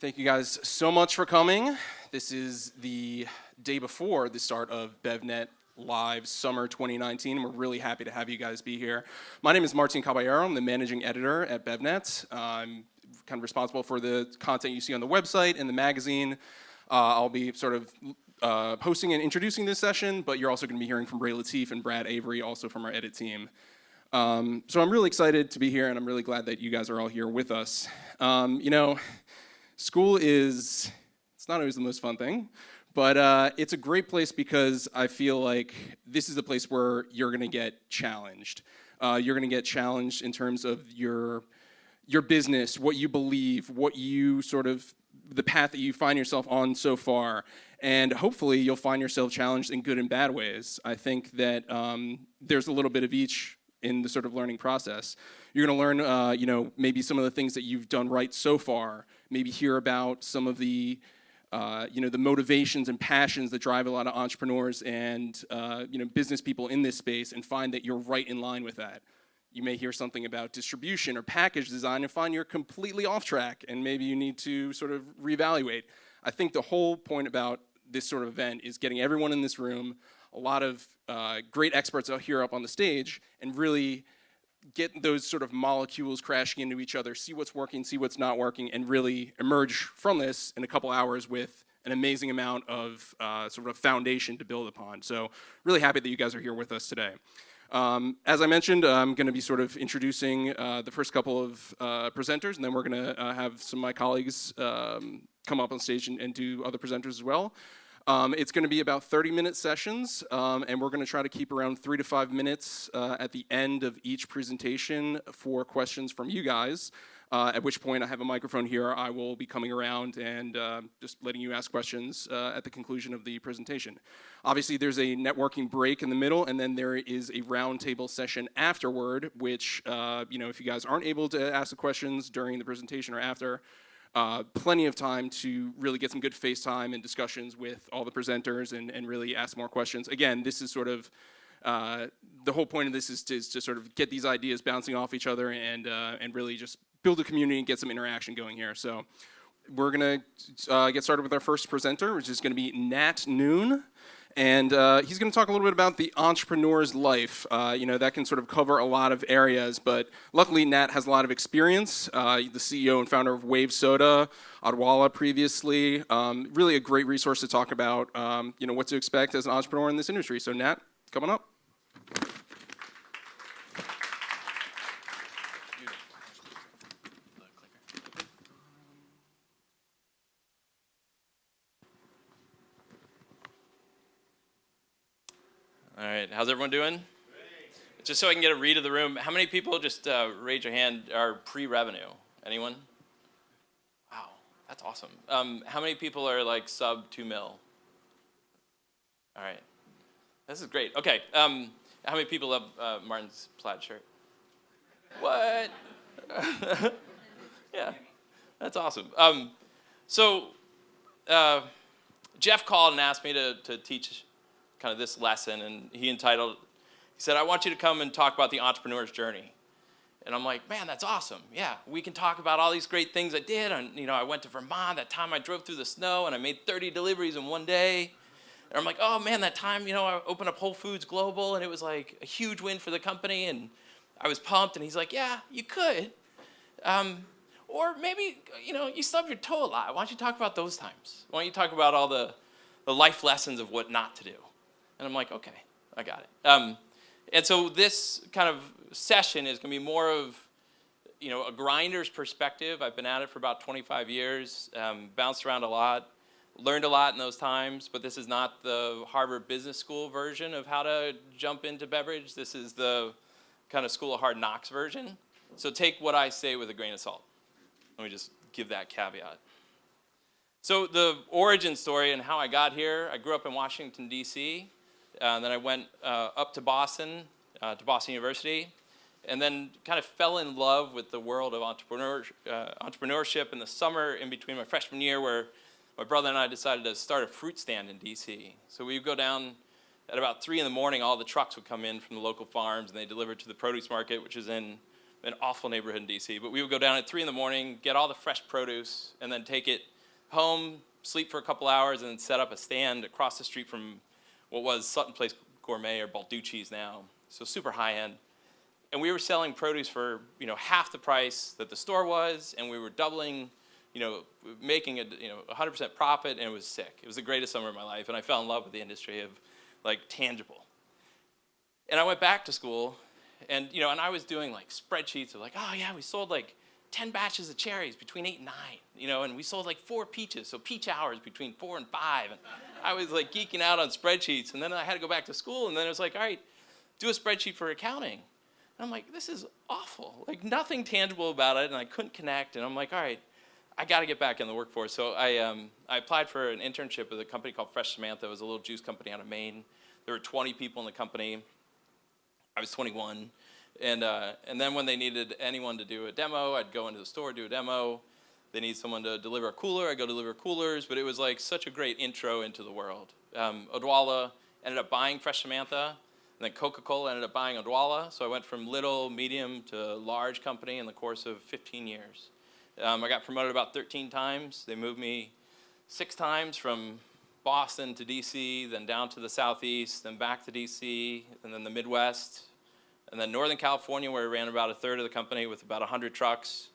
Thank you guys so much for coming. This is the day before the start of BevNET Live Summer 2019. We're really happy to have you guys be here. My name is Martin Caballero. I'm the managing editor at BevNET. I'm kind of responsible for the content you see on the website and the magazine. I'll be sort of hosting and introducing this session, but you're also going to be hearing from Ray Latif and Brad Avery, also from our edit team. So I'm really excited to be here, and I'm really glad that you guys are all here with us. School it's not always the most fun thing, but it's a great place because I feel like this is the place where you're going to get challenged. You're going to get challenged in terms of your business, what you believe, what you the path that you find yourself on so far. And hopefully you'll find yourself challenged in good and bad ways. I think that there's a little bit of each in the sort of learning process. You're going to learn, maybe some of the things that you've done right so far. Maybe hear about some of the, the motivations and passions that drive a lot of entrepreneurs and, business people in this space, and find that you're right in line with that. You may hear something about distribution or package design and find you're completely off track, and maybe you need to sort of reevaluate. I think the whole point about this sort of event is getting everyone in this room, a lot of great experts out here up on the stage, and really get those sort of molecules crashing into each other, see what's working, see what's not working, and really emerge from this in a couple hours with an amazing amount of sort of foundation to build upon. So really happy that you guys are here with us today. As I mentioned, I'm going to be sort of introducing the first couple of presenters, and then we're going to have some of my colleagues come up on stage and do other presenters as well. It's going to be about 30-minute sessions, and we're going to try to keep around 3 to 5 minutes at the end of each presentation for questions from you guys, at which point I have a microphone here. I will be coming around and just letting you ask questions at the conclusion of the presentation. Obviously, there's a networking break in the middle, and then there is a roundtable session afterward, which, if you guys aren't able to ask the questions during the presentation or after, plenty of time to really get some good face time and discussions with all the presenters and really ask more questions. Again, this is sort of, the whole point of this is to sort of get these ideas bouncing off each other and really just build a community and get some interaction going here. So we're going to get started with our first presenter, which is going to be Nat Noone. And he's going to talk a little bit about the entrepreneur's life. That can sort of cover a lot of areas, but luckily Nat has a lot of experience. The CEO and founder of Wave Soda, Odwalla previously. Really a great resource to talk about, what to expect as an entrepreneur in this industry. So Nat, come on up. All right, how's everyone doing? Great. Just so I can get a read of the room, how many people, just raise your hand, are pre-revenue? Anyone? Wow, that's awesome. How many people are like sub 2 mil? All right, this is great. Okay, how many people have Martin's plaid shirt? What? Yeah, that's awesome. So Jeff called and asked me to teach kind of this lesson, and he said, I want you to come and talk about the entrepreneur's journey. And I'm like, man, that's awesome. Yeah, we can talk about all these great things I did. And, I went to Vermont. That time I drove through the snow and I made 30 deliveries in one day. And I'm like, oh man, that time, I opened up Whole Foods Global and it was like a huge win for the company. And I was pumped. And he's like, yeah, you could. Or maybe, you stubbed your toe a lot. Why don't you talk about those times? Why don't you talk about all the life lessons of what not to do? And I'm like, okay, I got it. And so this kind of session is going to be more of, a grinder's perspective. I've been at it for about 25 years, bounced around a lot, learned a lot in those times, but this is not the Harvard Business School version of how to jump into beverage. This is the kind of School of Hard Knocks version. So take what I say with a grain of salt. Let me just give that caveat. So the origin story and how I got here, I grew up in Washington, D.C., then I went up to Boston University, and then kind of fell in love with the world of entrepreneurship in the summer in between my freshman year, where my brother and I decided to start a fruit stand in D.C. So we would go down at about 3 in the morning. All the trucks would come in from the local farms, and they delivered to the produce market, which is in an awful neighborhood in DC, but we would go down at 3 in the morning, get all the fresh produce, and then take it home, sleep for a couple hours, and then set up a stand across the street from what was Sutton Place Gourmet or Balducci's now, so super high end. And we were selling produce for, half the price that the store was, and we were doubling, making a 100% profit, and it was sick. It was the greatest summer of my life, and I fell in love with the industry of tangible. And I went back to school, and I was doing spreadsheets of oh yeah, we sold 10 batches of cherries between 8 and 9, and we sold 4 peaches, so peach hours between 4 and 5. And I was geeking out on spreadsheets, and then I had to go back to school, and then it was all right, do a spreadsheet for accounting. And I'm like, this is awful, nothing tangible about it, and I couldn't connect, and I'm like, all right, I got to get back in the workforce. So I applied for an internship with a company called Fresh Samantha. It was a little juice company out of Maine. There were 20 people in the company. I was 21. And then when they needed anyone to do a demo, I'd go into the store, do a demo. They need someone to deliver a cooler, I'd go deliver coolers. But it was such a great intro into the world. Odwalla ended up buying Fresh Samantha, and then Coca-Cola ended up buying Odwalla. So I went from little, medium to large company in the course of 15 years. I got promoted about 13 times. They moved me 6 times from Boston to DC, then down to the Southeast, then back to DC, and then the Midwest, and then Northern California, where I ran about a third of the company with about 100 trucks.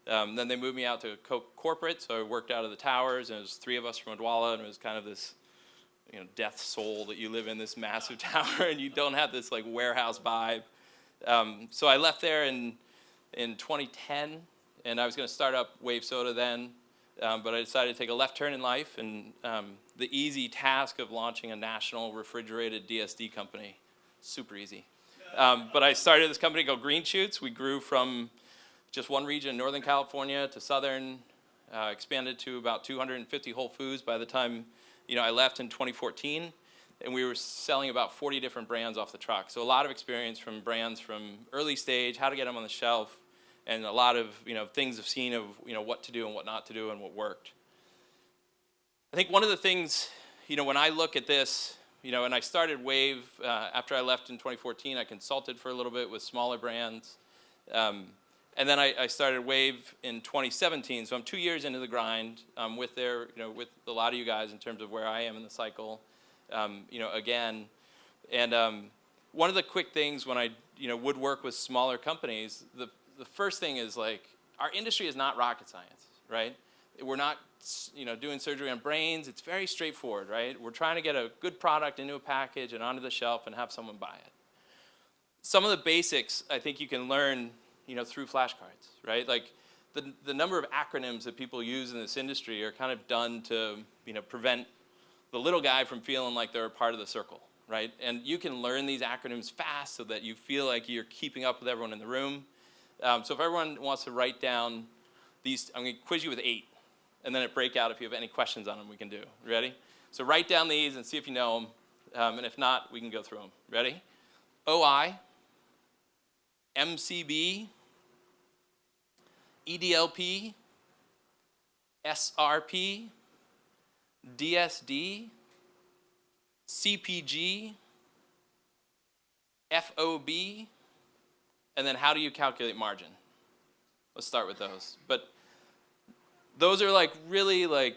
Then they moved me out to corporate, so I worked out of the towers, and it was 3 of us from Odwalla, and it was kind of this death soul that you live in this massive tower, and you don't have this warehouse vibe. So I left there in 2010, and I was going to start up Wave Soda then. But I decided to take a left turn in life, and the easy task of launching a national refrigerated DSD company, super easy. But I started this company called Green Shoots. We grew from just one region in Northern California to Southern, expanded to about 250 Whole Foods by the time I left in 2014, and we were selling about 40 different brands off the truck. So a lot of experience from brands from early stage, how to get them on the shelf, and a lot of things I've seen of what to do and what not to do and what worked. I think one of the things when I look at this, and I started Wave after I left in 2014. I consulted for a little bit with smaller brands, and then I started Wave in 2017. So I'm 2 years into the grind with with a lot of you guys in terms of where I am in the cycle, again, and one of the quick things when I would work with smaller companies, the first thing is our industry is not rocket science, right? We're not doing surgery on brains. It's very straightforward, right? We're trying to get a good product into a package and onto the shelf and have someone buy it. Some of the basics I think you can learn through flashcards, right? The number of acronyms that people use in this industry are kind of done to prevent the little guy from feeling like they're a part of the circle, right? And you can learn these acronyms fast so that you feel like you're keeping up with everyone in the room. So if everyone wants to write down these, I'm going to quiz you with 8, and then at breakout, if you have any questions on them, we can do. Ready? So write down these and see if you know them, and if not, we can go through them. Ready? OI, MCB, EDLP, SRP, DSD, CPG, FOB, and then how do you calculate margin? Let's start with those. But those are really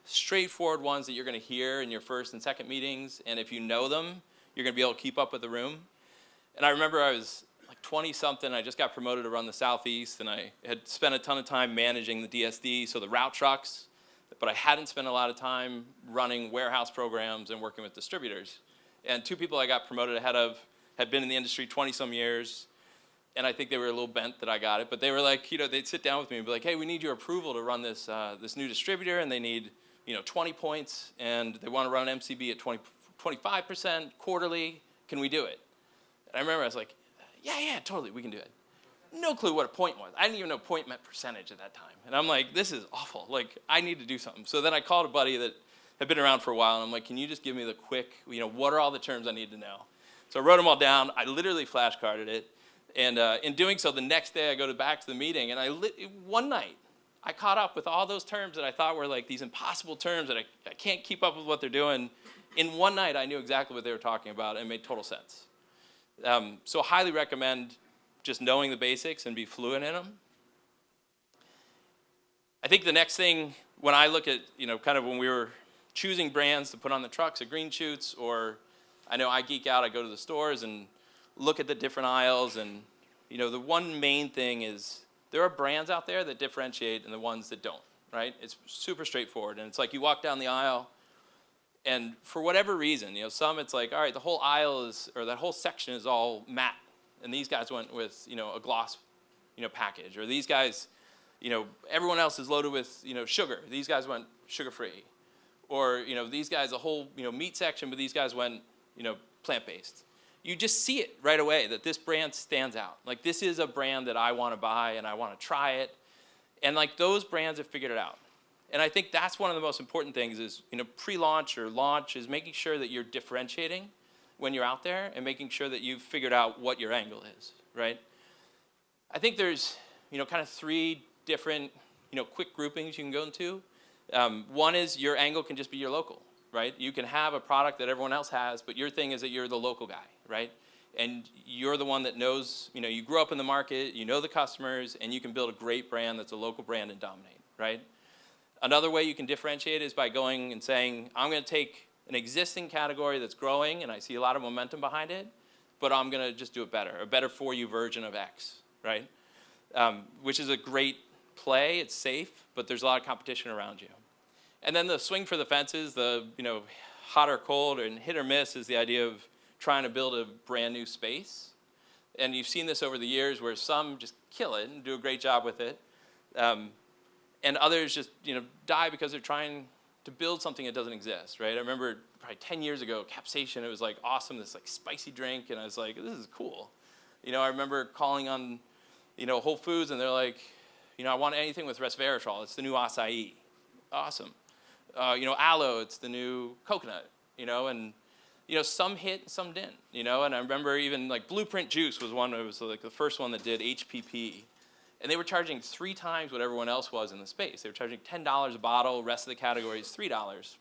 straightforward ones that you're going to hear in your first and second meetings, and if you know them, you're going to be able to keep up with the room. And I remember I was 20-something, I just got promoted to run the Southeast, and I had spent a ton of time managing the DSD, so the route trucks, but I hadn't spent a lot of time running warehouse programs and working with distributors. And 2 people I got promoted ahead of had been in the industry 20-some years, and I think they were a little bent that I got it, but they were they'd sit down with me and be like, hey, we need your approval to run this this new distributor, and they need 20 points, and they want to run MCB at 25% quarterly. Can we do it? And I remember I was like, yeah, totally, we can do it. No clue what a point was. I didn't even know point meant percentage at that time. And I'm like, this is awful. I need to do something. So then I called a buddy that had been around for a while, and I'm like, can you just give me the quick, what are all the terms I need to know? So I wrote them all down. I literally flashcarded it. And in doing so, the next day I go back to the meeting, and one night I caught up with all those terms that I thought were these impossible terms that I can't keep up with what they're doing. In one night, I knew exactly what they were talking about, and it made total sense. So highly recommend just knowing the basics and be fluent in them. I think the next thing, when I look at, kind of when we were choosing brands to put on the trucks at Green Shoots, or I know I geek out, I go to the stores and look at the different aisles, and, the one main thing is there are brands out there that differentiate and the ones that don't, right? It's super straightforward, and it's like you walk down the aisle, and for whatever reason, some it's like, all right, the whole aisle is, or that whole section is all matte, and these guys went with, a gloss, package, or these guys, everyone else is loaded with, sugar. These guys went sugar-free. Or, these guys, a whole, meat section, but these guys went, plant-based. You just see it right away that this brand stands out. Like, this is a brand that I want to buy and I want to try it. And, like, those brands have figured it out. And I think that's one of the most important things is, pre-launch or launch is making sure that you're differentiating when you're out there and making sure that you've figured out what your angle is, right? I think there's, kind of three different, quick groupings you can go into. One is your angle can just be your local, right? You can have a product that everyone else has, but your thing is that you're the local guy, right? And you're the one that knows, you grew up in the market, you know the customers, and you can build a great brand that's a local brand and dominate, right? Another way you can differentiate is by going and saying, I'm going to take an existing category that's growing, and I see a lot of momentum behind it, but I'm going to just do it better, a better for you version of X, right? Which is a great play, it's safe, but there's a lot of competition around you. And then the swing for the fences, the hot or cold and hit or miss is the idea of trying to build a brand new space. And you've seen this over the years where some just kill it and do a great job with it. And others just die because they're trying to build something that doesn't exist, right? I remember probably 10 years ago, Capsation, it was like awesome, this like spicy drink, and I was like, this is cool. I remember calling on Whole Foods, and they're like, I want anything with resveratrol. It's the new acai. Awesome. Aloe, it's the new coconut, and, some hit, some didn't, and I remember even like Blueprint Juice was one, it was like the first one that did HPP, and they were charging 3 times what everyone else was in the space. They were charging $10 a bottle, rest of the category is $3.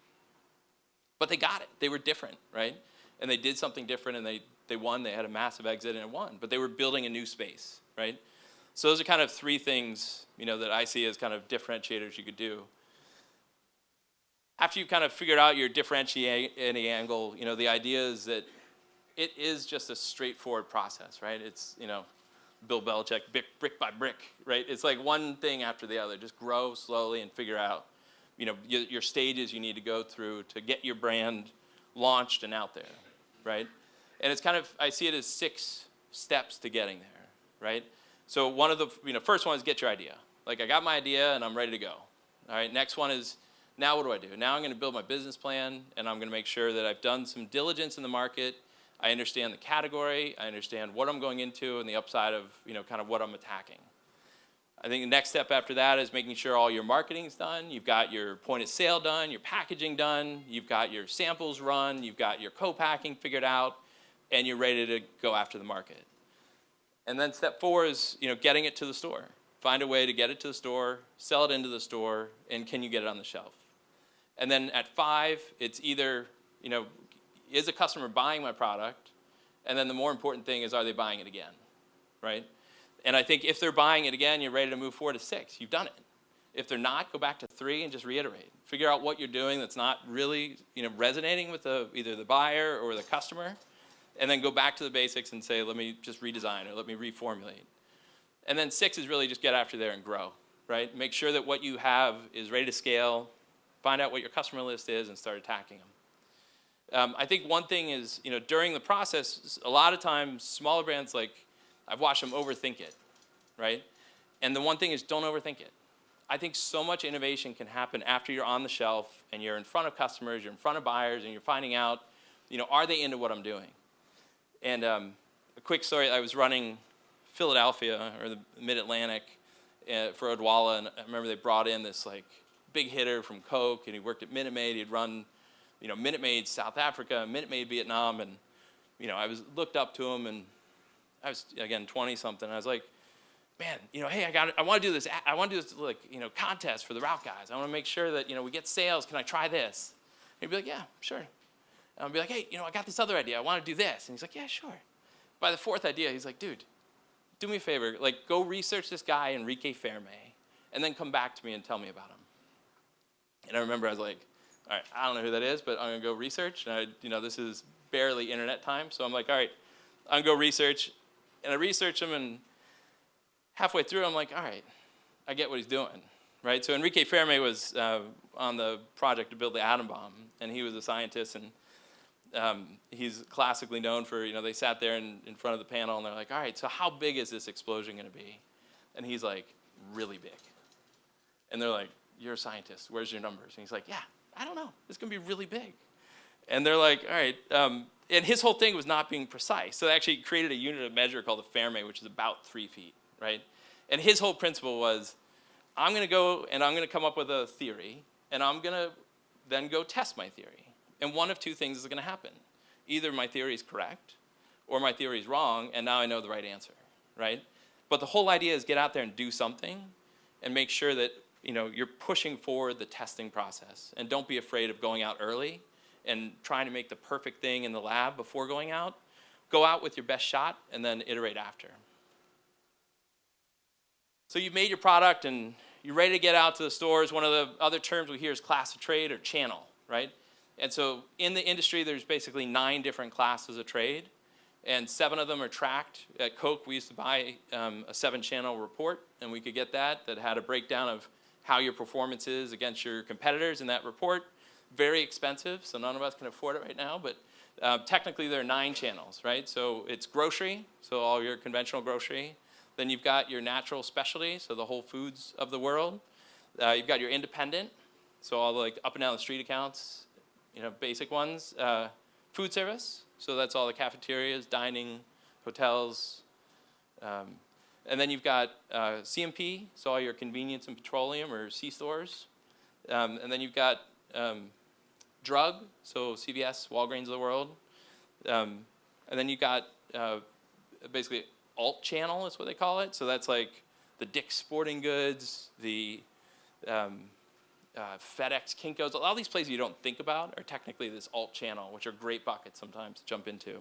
But they got it. They were different, right? And they did something different, and they won. They had a massive exit, and it won. But they were building a new space, right? So those are kind of 3 things, that I see as kind of differentiators you could do. After you've kind of figured out your differentiating angle, the idea is that it is just a straightforward process, right? It's, Bill Belichick, brick by brick, right? It's like one thing after the other. Just grow slowly and figure out, your stages you need to go through to get your brand launched and out there, right? And it's kind of, I see it as 6 steps to getting there, right? So one of the, first one is get your idea. Like, I got my idea and I'm ready to go. All right, next one is, now what do? Now I'm going to build my business plan, and I'm going to make sure that I've done some diligence in the market. I understand the category. I understand what I'm going into and the upside of, kind of what I'm attacking. I think the next step after that is making sure all your marketing's done. You've got your point of sale done, your packaging done, you've got your samples run, you've got your co-packing figured out, and you're ready to go after the market. And then step 4 is, getting it to the store. Find a way to get it to the store, sell it into the store, and can you get it on the shelf? And then at 5, it's either, is a customer buying my product? And then the more important thing is, are they buying it again, right? And I think if they're buying it again, you're ready to move forward to 6. You've done it. If they're not, go back to 3 and just reiterate. Figure out what you're doing that's not really, resonating with either the buyer or the customer, and then go back to the basics and say, let me just redesign or let me reformulate. And then 6 is really just get after there and grow, right? Make sure that what you have is ready to scale, find out what your customer list is, and start attacking them. I think one thing is, during the process, a lot of times smaller brands, like, I've watched them overthink it, right? And the one thing is, don't overthink it. I think so much innovation can happen after you're on the shelf and you're in front of customers, you're in front of buyers, and you're finding out, are they into what I'm doing? And a quick story, I was running Philadelphia, or the Mid-Atlantic, for Odwalla, and I remember they brought in this, like, big hitter from Coke, and he worked at Minute Maid. He'd run, Minute Maid South Africa, Minute Maid Vietnam, and, I looked up to him, and I was, again, 20-something. I was like, man, hey, I want to do this, like, contest for the route guys. I want to make sure that, we get sales. Can I try this? And he'd be like, yeah, sure. And I'd be like, hey, I got this other idea. I want to do this. And he's like, yeah, sure. By the 4th idea, he's like, dude, do me a favor, like go research this guy, Enrique Fermi, and then come back to me and tell me about him. And I remember I was like, all right, I don't know who that is, but I'm gonna go research. And this is barely internet time, so I'm like, all right, I'm gonna go research. And I research him, and halfway through, I'm like, all right, I get what he's doing, right? So Enrique Fermi was on the project to build the atom bomb, and he was a scientist, and he's classically known for, they sat there in front of the panel, and they're like, all right, so how big is this explosion gonna be? And he's like, really big. And they're like, you're a scientist, where's your numbers? And he's like, yeah, I don't know, it's gonna be really big. And they're like, all right, and his whole thing was not being precise. So they actually created a unit of measure called the Fermi, which is about 3 feet, right? And his whole principle was, I'm gonna go and I'm gonna come up with a theory, and I'm gonna then go test my theory. And one of two things is gonna happen. Either my theory is correct, or my theory is wrong, and now I know the right answer, right? But the whole idea is get out there and do something, and make sure that you're pushing forward the testing process. And don't be afraid of going out early and trying to make the perfect thing in the lab before going out. Go out with your best shot and then iterate after. So you've made your product and you're ready to get out to the stores. One of the other terms we hear is class of trade or channel, right? And so in the industry, there's basically 9 different classes of trade, and 7 of them are tracked. At Coke, we used to buy a 7-channel report, and we could get that had a breakdown of how your performance is against your competitors in that report. Very expensive, so none of us can afford it right now, but technically there are 9 channels, right? So it's grocery, so all your conventional grocery. Then you've got your natural specialty, so the Whole Foods of the world. You've got your independent, so all the up and down the street accounts, basic ones. Food service, so that's all the cafeterias, dining, hotels. And then you've got CMP, so all your convenience and petroleum or C-stores. And then you've got drug, so CVS, Walgreens of the world. And then you've got basically alt channel is what they call it. So that's like the Dick's Sporting Goods, the FedEx, Kinko's. All these places you don't think about are technically this alt channel, which are great buckets sometimes to jump into.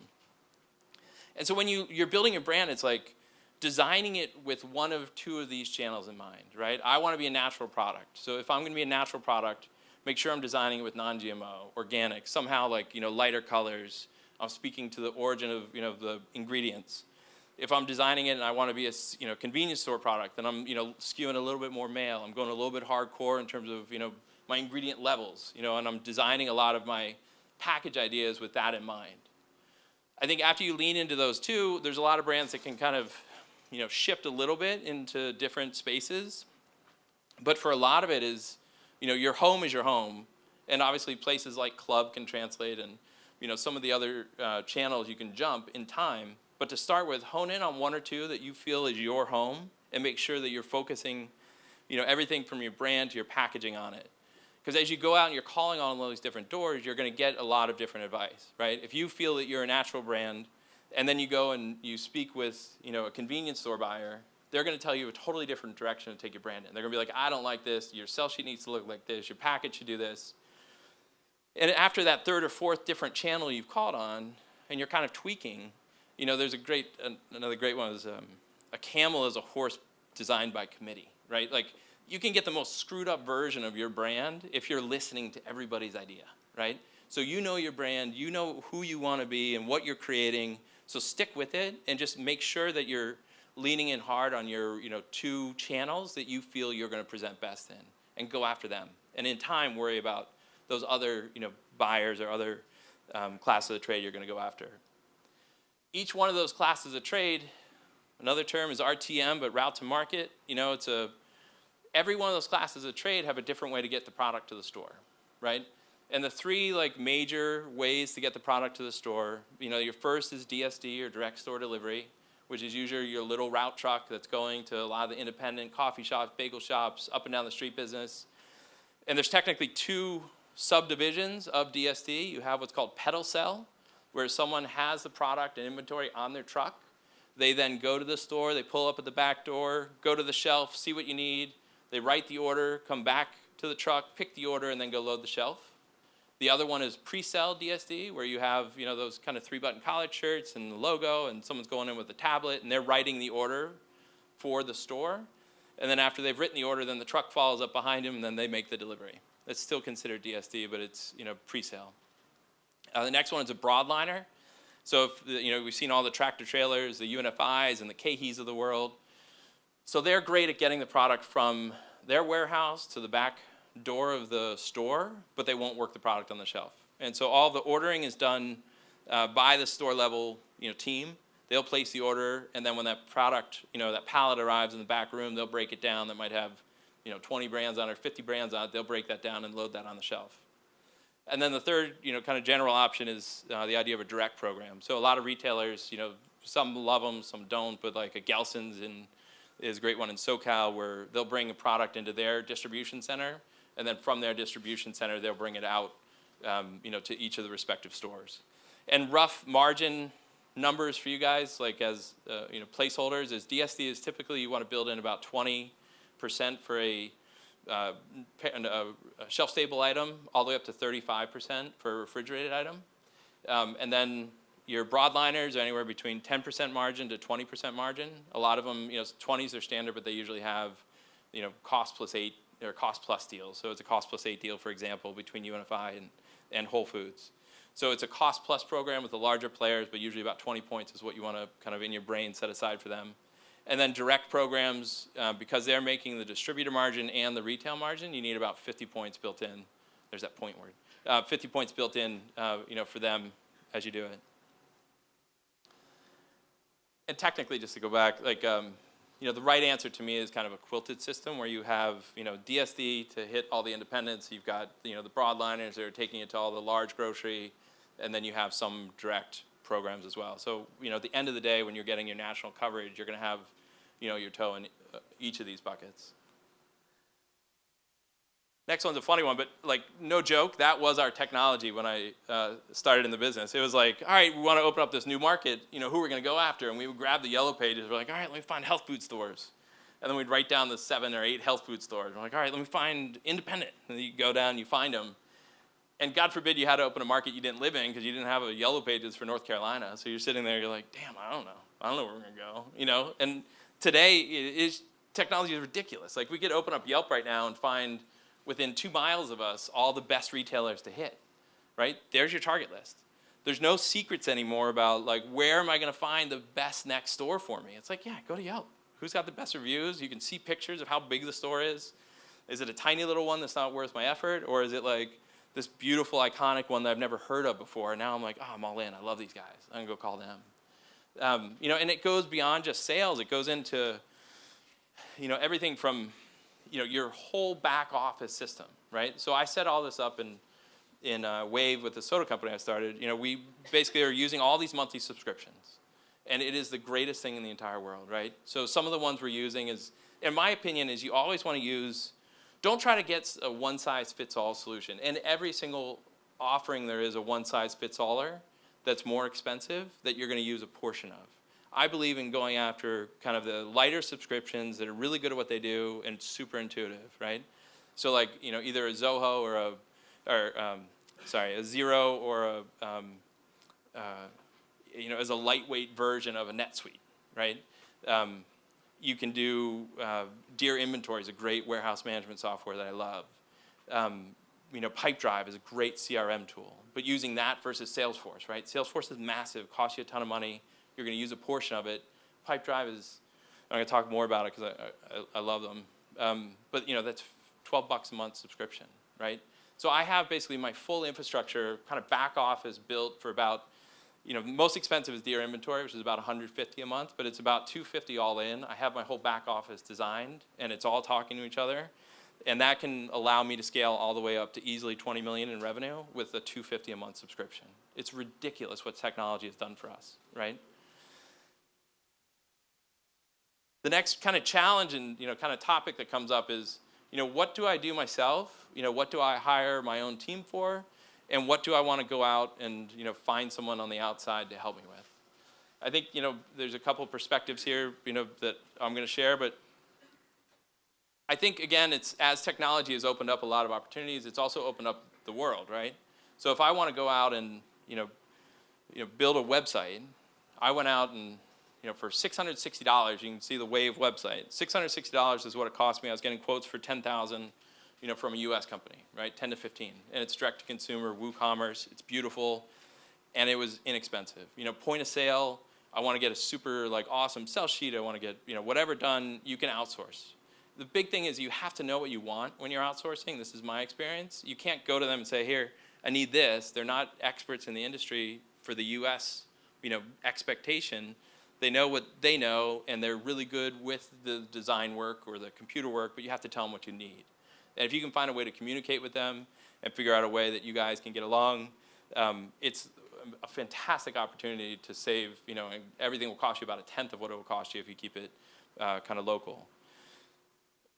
And so when you're building your brand, it's like designing it with one of 2 of these channels in mind, right? I want to be a natural product. So if I'm going to be a natural product, make sure I'm designing it with non-GMO, organic, somehow lighter colors. I'm speaking to the origin of the ingredients. If I'm designing it and I want to be a convenience store product, then I'm skewing a little bit more male. I'm going a little bit hardcore in terms of my ingredient levels, and I'm designing a lot of my package ideas with that in mind. I think after you lean into those 2, there's a lot of brands that can kind of shift a little bit into different spaces. But for a lot of it is, your home is your home. And obviously places like club can translate, and some of the other channels you can jump in time. But to start with, hone in on 1 or 2 that you feel is your home, and make sure that you're focusing everything from your brand to your packaging on it. Because as you go out and you're calling on all these different doors, you're going to get a lot of different advice, right? If you feel that you're a natural brand, and then you go and you speak with a convenience store buyer, they're going to tell you a totally different direction to take your brand in. They're going to be like, I don't like this. Your sell sheet needs to look like this. Your package should do this. And after that 3rd or 4th different channel you've called on, and you're kind of tweaking, there's another great one is a camel is a horse designed by committee, right? Like, you can get the most screwed up version of your brand if you're listening to everybody's idea, right? So your brand, who you want to be and what you're creating. So stick with it and just make sure that you're leaning in hard on your 2 channels that you feel you're going to present best in, and go after them. And in time, worry about those other buyers or other classes of trade you're going to go after. Each one of those classes of trade, another term is RTM, but route to market. Every one of those classes of trade have a different way to get the product to the store, right? And the 3 major ways to get the product to the store, your first is DSD or direct store delivery, which is usually your little route truck that's going to a lot of the independent coffee shops, bagel shops, up and down the street business. And there's technically 2 subdivisions of DSD. You have what's called pedal sell, where someone has the product and inventory on their truck. They then go to the store, they pull up at the back door, go to the shelf, see what you need. They write the order, come back to the truck, pick the order, and then go load the shelf. The other one is pre-sell DSD, where you have, those kind of 3-button collared shirts and the logo, and someone's going in with a tablet, and they're writing the order for the store. And then after they've written the order, then the truck follows up behind them, and then they make the delivery. It's still considered DSD, but it's, pre-sale. The next one is a broadliner. So, we've seen all the tractor trailers, the UNFIs, and the KHEs of the world. So they're great at getting the product from their warehouse to the back door of the store, but they won't work the product on the shelf. And so all the ordering is done by the store level, team. They'll place the order, and then when that product, that pallet arrives in the back room, they'll break it down. That might have, 20 brands on it or 50 brands on it. They'll break that down and load that on the shelf. And then the third, kind of general option is the idea of a direct program. So a lot of retailers, some love them, some don't, but like a Gelson's is a great one in SoCal, where they'll bring a product into their distribution center, and then from their distribution center, they'll bring it out, to each of the respective stores. And rough margin numbers for you guys, like as placeholders, is DSD is typically you want to build in about 20% for a shelf-stable item, all the way up to 35% for a refrigerated item. And then your broadliners are anywhere between 10% margin to 20% margin. A lot of them, 20s are standard, but they usually have, cost plus 8 or cost plus deals. So it's a cost plus 8 deal, for example, between UNFI and Whole Foods. So it's a cost plus program with the larger players, but usually about 20 points is what you want to kind of in your brain set aside for them. And then direct programs, because they're making the distributor margin and the retail margin, you need about 50 points built in. There's that point word. 50 points built in, for them as you do it. And technically, just to go back, the right answer to me is kind of a quilted system where you have, DSD to hit all the independents. You've got, the broadliners that are taking it to all the large grocery, and then you have some direct programs as well. So, at the end of the day, when you're getting your national coverage, you're going to have, your toe in each of these buckets. Next one's a funny one, but no joke, that was our technology when I started in the business. It was like, all right, we want to open up this new market, who we're going to go after? And we would grab the yellow pages. We're like, all right, let me find health food stores. And then we'd write down the 7 or 8 health food stores. We're like, all right, let me find independent. And you go down, you find them. And God forbid you had to open a market you didn't live in because you didn't have a yellow pages for North Carolina. So you're sitting there, you're like, damn, I don't know. I don't know where we're going to go, And today, technology is ridiculous. Like, we could open up Yelp right now and find within 2 miles of us all the best retailers to hit, right? There's your target list. There's no secrets anymore about, where am I going to find the best next store for me? It's like, yeah, go to Yelp. Who's got the best reviews? You can see pictures of how big the store is. Is it a tiny little one that's not worth my effort? Or is it this beautiful, iconic one that I've never heard of before? And now I'm like, oh, I'm all in. I love these guys. I'm going to go call them. And it goes beyond just sales. It goes into, everything from, your whole back office system, right? So I set all this up in Wave with the soda company I started. We basically are using all these monthly subscriptions. And it is the greatest thing in the entire world, right? So some of the ones we're using is, in my opinion, is you always want to use, don't try to get a one-size-fits-all solution. And every single offering there is a one-size-fits-aller that's more expensive that you're going to use a portion of. I believe in going after kind of the lighter subscriptions that are really good at what they do and super intuitive, right? So either a Zoho or a Zero or as a lightweight version of a NetSuite, right? You can do Deer Inventory is a great warehouse management software that I love. Pipedrive is a great CRM tool, but using that versus Salesforce, right? Salesforce is massive, costs you a ton of money. You're going to use a portion of it. Pipedrive is, I'm going to talk more about it because I love them. But that's $12 a month subscription, right? So I have basically my full infrastructure kind of back office built for about, most expensive is Deer Inventory, which is about $150 a month, but it's about $250 all in. I have my whole back office designed, and it's all talking to each other. And that can allow me to scale all the way up to easily $20 million in revenue with a $250 a month subscription. It's ridiculous what technology has done for us, right? The next kind of challenge and kind of topic that comes up is, what do I do myself? What do I hire my own team for? And what do I want to go out and find someone on the outside to help me with? I think there's a couple perspectives here that I'm going to share, but I think again it's as technology has opened up a lot of opportunities, it's also opened up the world, right? So if I want to go out and build a website, I went out and for $660, you can see the Wave website. $660 is what it cost me. I was getting quotes for 10,000, from a U.S. company, right? 10 to 15, and it's direct to consumer, WooCommerce. It's beautiful, and it was inexpensive. Point of sale. I want to get a super awesome sell sheet. I want to get whatever done. You can outsource. The big thing is you have to know what you want when you're outsourcing. This is my experience. You can't go to them and say, here, I need this. They're not experts in the industry for the U.S. Expectation. They know what they know, and they're really good with the design work or the computer work, but you have to tell them what you need. And if you can find a way to communicate with them and figure out a way that you guys can get along, it's a fantastic opportunity to save, and everything will cost you about 1/10 of what it will cost you if you keep it kind of local.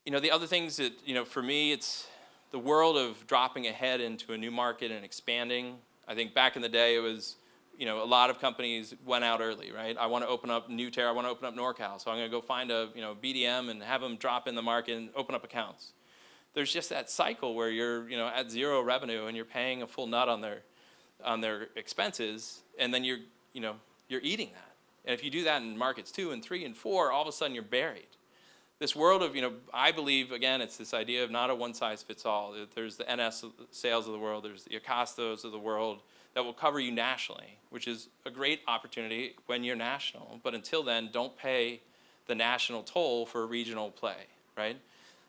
The other things that, for me, it's the world of dropping ahead into a new market and expanding. I think back in the day, it was, a lot of companies went out early, right? I want to open up Newterra, I want to open up NorCal, so I'm going to go find a, BDM and have them drop in the market and open up accounts. There's just that cycle where you're, at zero revenue and you're paying a full nut on their expenses, and then you're eating that. And if you do that in markets 2 and 3 and 4, all of a sudden you're buried. This world of, I believe, again, it's this idea of not a one-size-fits-all. There's the NS sales of the world, there's the Acostos of the world that will cover you nationally, which is a great opportunity when you're national. But until then, don't pay the national toll for a regional play, right?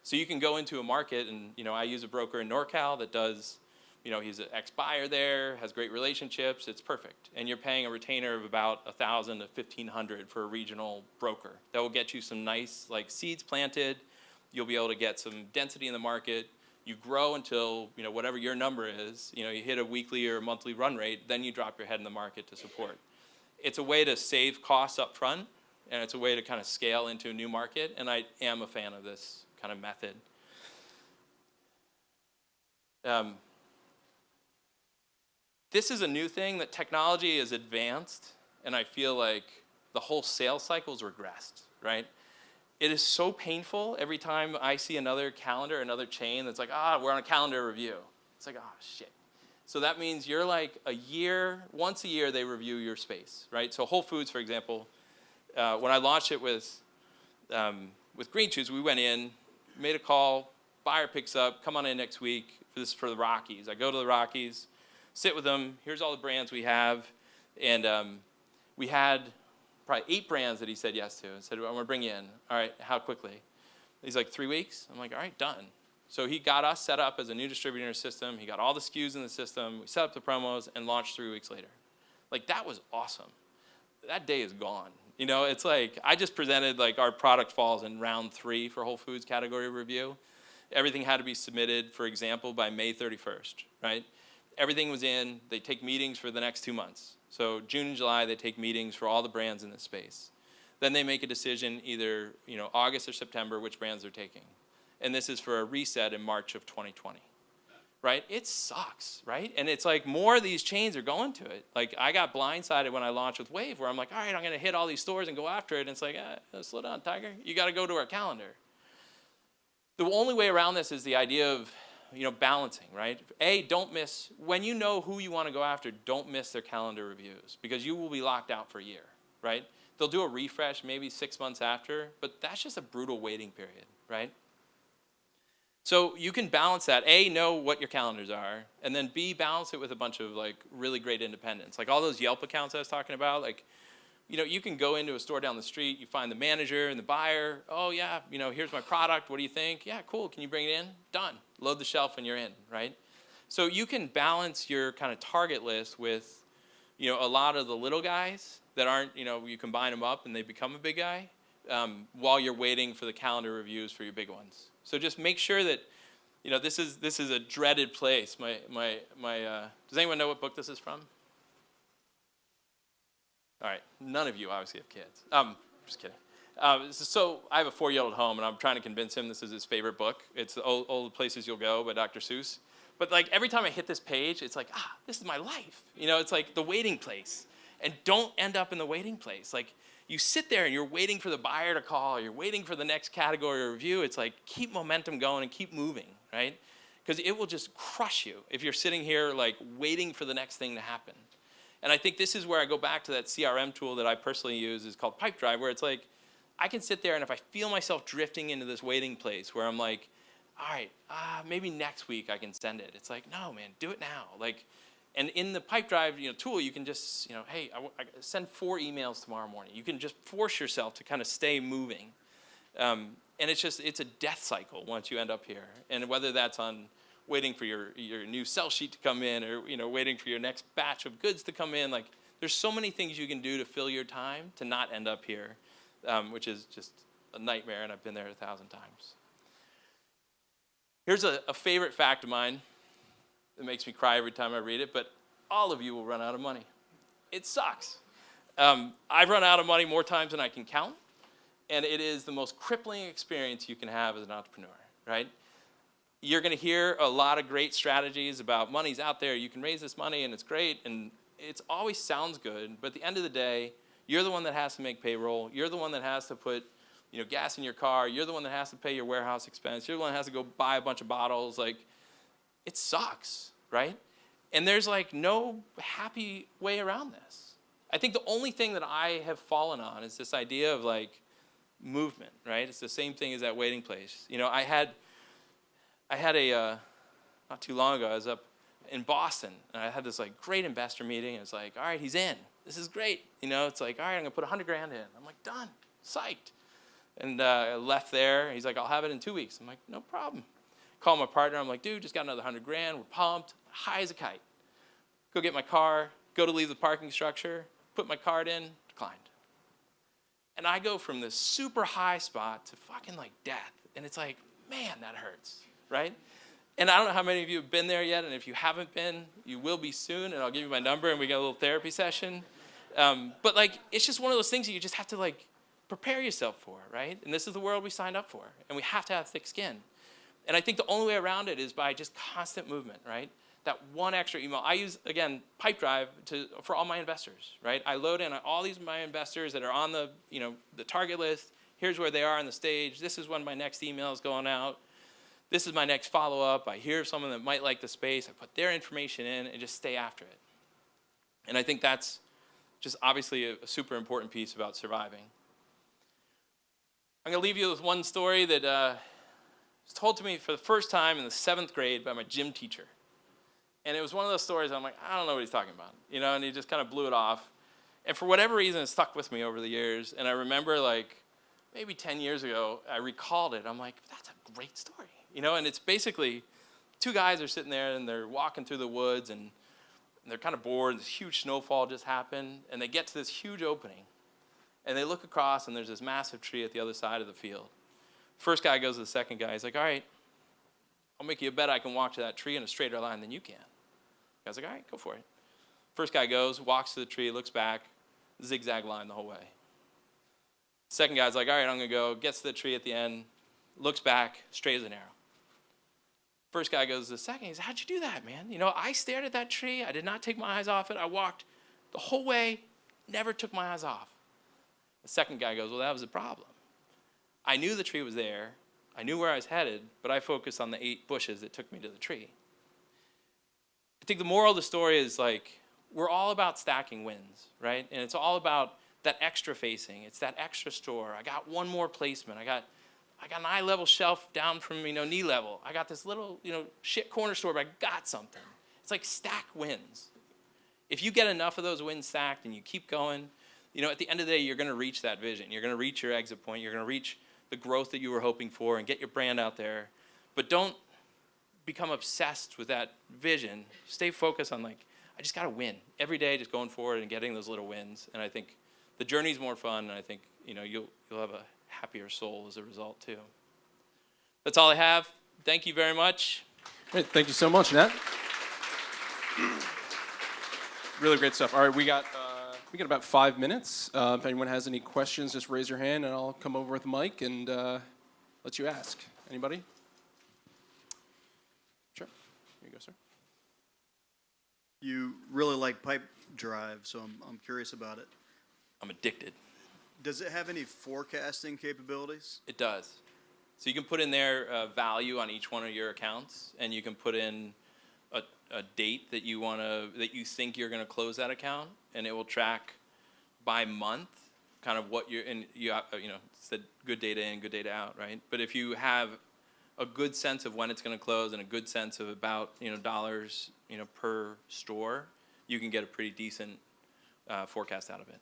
So you can go into a market, and, I use a broker in NorCal that does, he's an ex-buyer there, has great relationships, it's perfect. And you're paying a retainer of about $1,000 to $1,500 for a regional broker. That will get you some nice, seeds planted. You'll be able to get some density in the market. You grow until, whatever your number is, you hit a weekly or monthly run rate, then you drop your head in the market to support. It's a way to save costs up front, and it's a way to kind of scale into a new market, and I am a fan of this kind of method. This is a new thing that technology is advanced, and I feel like the whole sales cycle's regressed, right? It is so painful every time I see another calendar, another chain that's like, we're on a calendar review. It's like, shit. So that means you're once a year they review your space, right? So Whole Foods, for example, when I launched it with Green Shoes, we went in, made a call, buyer picks up, come on in next week. This is for the Rockies. I go to the Rockies, sit with them, here's all the brands we have, and we had probably 8 brands that he said yes to. I said, I'm going to bring you in. All right, how quickly? He's like, 3 weeks? I'm like, all right, done. So he got us set up as a new distributor in his system. He got all the SKUs in the system. We set up the promos and launched 3 weeks later. That was awesome. That day is gone. It's like, I just presented, our product falls in round 3 for Whole Foods category review. Everything had to be submitted, for example, by May 31st, right? Everything was in. They take meetings for the next 2 months. So June and July, they take meetings for all the brands in this space. Then they make a decision either, August or September, which brands they're taking. And this is for a reset in March of 2020, right? It sucks, right? And it's like more of these chains are going to it. I got blindsided when I launched with Wave, where I'm like, all right, I'm going to hit all these stores and go after it. And it's like, slow down, Tiger. You got to go to our calendar. The only way around this is the idea of, balancing, right? Don't miss, when you know who you want to go after, don't miss their calendar reviews, because you will be locked out for a year, right? They'll do a refresh maybe 6 months after, but that's just a brutal waiting period, right? So you can balance that. Know what your calendars are, and then B, balance it with a bunch of really great independents. All those Yelp accounts I was talking about, you can go into a store down the street, you find the manager and the buyer. Oh, yeah, here's my product. What do you think? Yeah, cool. Can you bring it in? Done. Load the shelf and you're in, right? So you can balance your kind of target list with, a lot of the little guys that aren't, you combine them up and they become a big guy while you're waiting for the calendar reviews for your big ones. So just make sure that, this is a dreaded place. Does anyone know what book this is from? All right, none of you obviously have kids. Just kidding. So I have a 4-year-old at home, and I'm trying to convince him this is his favorite book. It's The Old Places You'll Go by Dr. Seuss. But every time I hit this page, it's like, this is my life. It's like the waiting place. And don't end up in the waiting place. You sit there and you're waiting for the buyer to call, you're waiting for the next category review. It's like, keep momentum going and keep moving, right? because it will just crush you if you're sitting here like waiting for the next thing to happen. And I think this is where I go back to that CRM tool that I personally use, is called Pipedrive, where it's like I can sit there and if I feel myself drifting into this waiting place where I'm like, all right, maybe next week I can send it. It's like, no, man, do it now. Like, and in the Pipedrive, tool, you can just, hey, I send 4 emails tomorrow morning. You can just force yourself to kind of stay moving. And it's a death cycle once you end up here. And whether that's on waiting for your new sell sheet to come in, or waiting for your next batch of goods to come in, like there's so many things you can do to fill your time to not end up here, which is just a nightmare, and I've been there 1,000 times. Here's a favorite fact of mine. It makes me cry every time I read it, but all of you will run out of money. It sucks. I've run out of money more times than I can count, and it is the most crippling experience you can have as an entrepreneur, right? You're going to hear a lot of great strategies about money's out there. You can raise this money, and it's great, and it always sounds good, but at the end of the day, you're the one that has to make payroll. You're the one that has to put gas in your car. You're the one that has to pay your warehouse expense. You're the one that has to go buy a bunch of bottles. Like, it sucks, right? And there's like no happy way around this. I think the only thing that I have fallen on is this idea of like movement, right? It's the same thing as that waiting place. I had a, not too long ago, I was up in Boston, and I had this like great investor meeting, and it's like, all right, he's in. This is great. It's like, all right, I'm gonna put $100,000 in. I'm like, done, psyched. And I left there. He's like, I'll have it in 2 weeks. I'm like, no problem. Call my partner. I'm like, dude, just got another $100,000. We're pumped, high as a kite. Go get my car, go to leave the parking structure, put my card in, declined. And I go from this super high spot to fucking like death. And it's like, man, that hurts, right? And I don't know how many of you have been there yet, and if you haven't been, you will be soon, and I'll give you my number, and we got a little therapy session. But like, it's just one of those things that you just have to like prepare yourself for, right? And this is the world we signed up for, and we have to have thick skin. And I think the only way around it is by just constant movement, right? That one extra email. I use, again, Pipedrive for all my investors, right? I load in all these my investors that are on the, the target list. Here's where they are on the stage. This is when my next email is going out. This is my next follow-up. I hear someone that might like the space. I put their information in and just stay after it. And I think that's just obviously a super important piece about surviving. I'm going to leave you with one story that was told to me for the first time in the 7th grade by my gym teacher. And it was one of those stories I'm like, I don't know what he's talking about. And he just kind of blew it off. And for whatever reason, it stuck with me over the years. And I remember like maybe 10 years ago, I recalled it. I'm like, that's a great story. And it's basically 2 guys are sitting there and they're walking through the woods and they're kind of bored. And this huge snowfall just happened. And they get to this huge opening. And they look across, and there's this massive tree at the other side of the field. First guy goes to the second guy. He's like, all right, I'll make you a bet I can walk to that tree in a straighter line than you can. The guy's like, all right, go for it. First guy goes, walks to the tree, looks back, zigzag line the whole way. Second guy's like, all right, I'm going to go, gets to the tree at the end, looks back, straight as an arrow. First guy goes to the second, he says, how'd you do that, man? I stared at that tree. I did not take my eyes off it. I walked the whole way, never took my eyes off. The second guy goes, well, that was the problem. I knew the tree was there. I knew where I was headed, but I focused on the 8 bushes that took me to the tree. I think the moral of the story is like, we're all about stacking wins, right? And it's all about that extra facing. It's that extra store. I got one more placement. I got an eye level shelf down from knee level. I got this little shit corner store, but I got something. It's like stack wins. If you get enough of those wins stacked and you keep going, at the end of the day, you're going to reach that vision. You're going to reach your exit point. You're going to reach the growth that you were hoping for and get your brand out there. But don't become obsessed with that vision. Stay focused on I just got to win. Every day, just going forward and getting those little wins. And I think the journey's more fun, and I think you'll have a happier soul as a result too. That's all I have. Thank you very much. Great. Thank you so much, Nat. Really great stuff. All right, we got about 5 minutes. If anyone has any questions, just raise your hand, and I'll come over with the mic and let you ask. Anybody? Sure. Here you go, sir. You really like Pipedrive, so I'm curious about it. I'm addicted. Does it have any forecasting capabilities? It does. So you can put in there value on each one of your accounts, and you can put in a date that you think you're going to close that account, and it will track by month kind of what it's the good data in, good data out, right? But if you have a good sense of when it's going to close and a good sense of about dollars per store, you can get a pretty decent forecast out of it.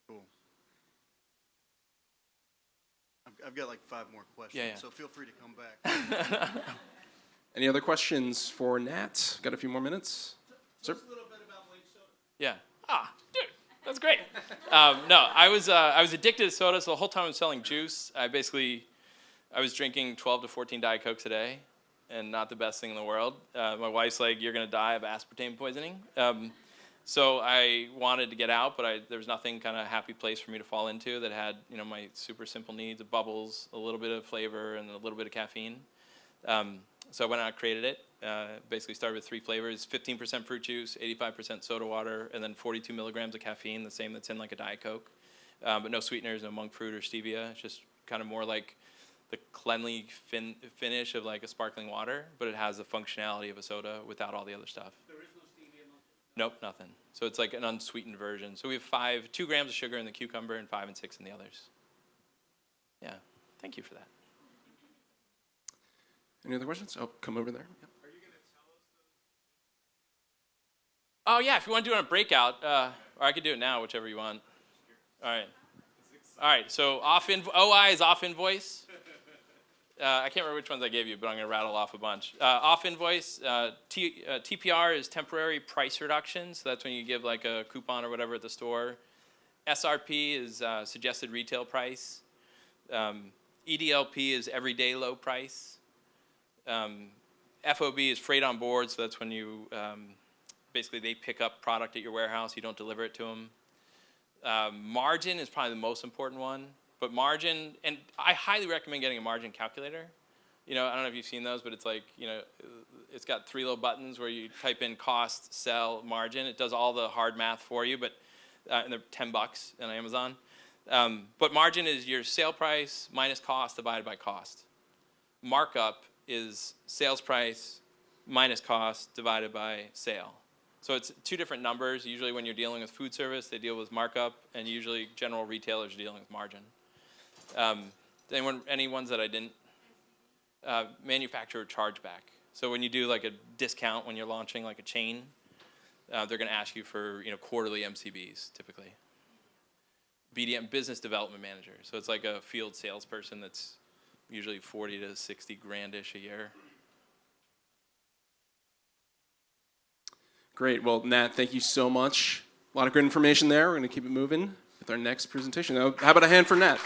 Cool. I've got like 5 more questions, Yeah. so feel free to come back. Any other questions for Nat? Got a few more minutes. Sir? Just a little bit about Lake Soda. Yeah. Dude, that's great. No, I was addicted to soda, so the whole time I was selling juice, I was drinking 12 to 14 Diet Cokes a day, and not the best thing in the world. My wife's like, you're going to die of aspartame poisoning. So I wanted to get out, but there was nothing kind of happy place for me to fall into that had, my super simple needs of bubbles, a little bit of flavor, and a little bit of caffeine. So I went out and created it. Basically started with 3 flavors, 15% fruit juice, 85% soda water, and then 42 milligrams of caffeine, the same that's in like a Diet Coke. But no sweeteners, no monk fruit or stevia. It's just kind of more like the cleanly finish of like a sparkling water, but it has the functionality of a soda without all the other stuff. There is no stevia, nothing. Nope, nothing. So it's like an unsweetened version. So we have 2 grams of sugar in the cucumber and 5 and 6 in the others. Yeah, thank you for that. Any other questions? Oh, come over there. Yeah. Are you going to tell us Oh yeah, if you want to do it on a breakout, or I could do it now, whichever you want. All right. All right. So OI is off invoice. I can't remember which ones I gave you, but I'm going to rattle off a bunch. Off invoice. TPR is temporary price reduction. So that's when you give like a coupon or whatever at the store. SRP is suggested retail price. EDLP is everyday low price. FOB is freight on board. So that's when you basically they pick up product at your warehouse. You don't deliver it to them. Margin is probably the most important one. But margin, and I highly recommend getting a margin calculator. I don't know if you've seen those, but it's like, it's got 3 little buttons where you type in cost, sell, margin. It does all the hard math for you, but and they're $10 on Amazon. But margin is your sale price minus cost divided by cost. Markup is sales price minus cost divided by sale. So it's 2 different numbers. Usually when you're dealing with food service, they deal with markup, and usually general retailers are dealing with margin. Any ones that I didn't? Manufacturer chargeback. So when you do like a discount when you're launching like a chain, they're going to ask you for quarterly MCBs typically. BDM, business development manager. So it's like a field salesperson that's usually 40 to 60 grand-ish a year. Great. Well, Nat, thank you so much. A lot of good information there. We're going to keep it moving with our next presentation. Now, how about a hand for Nat?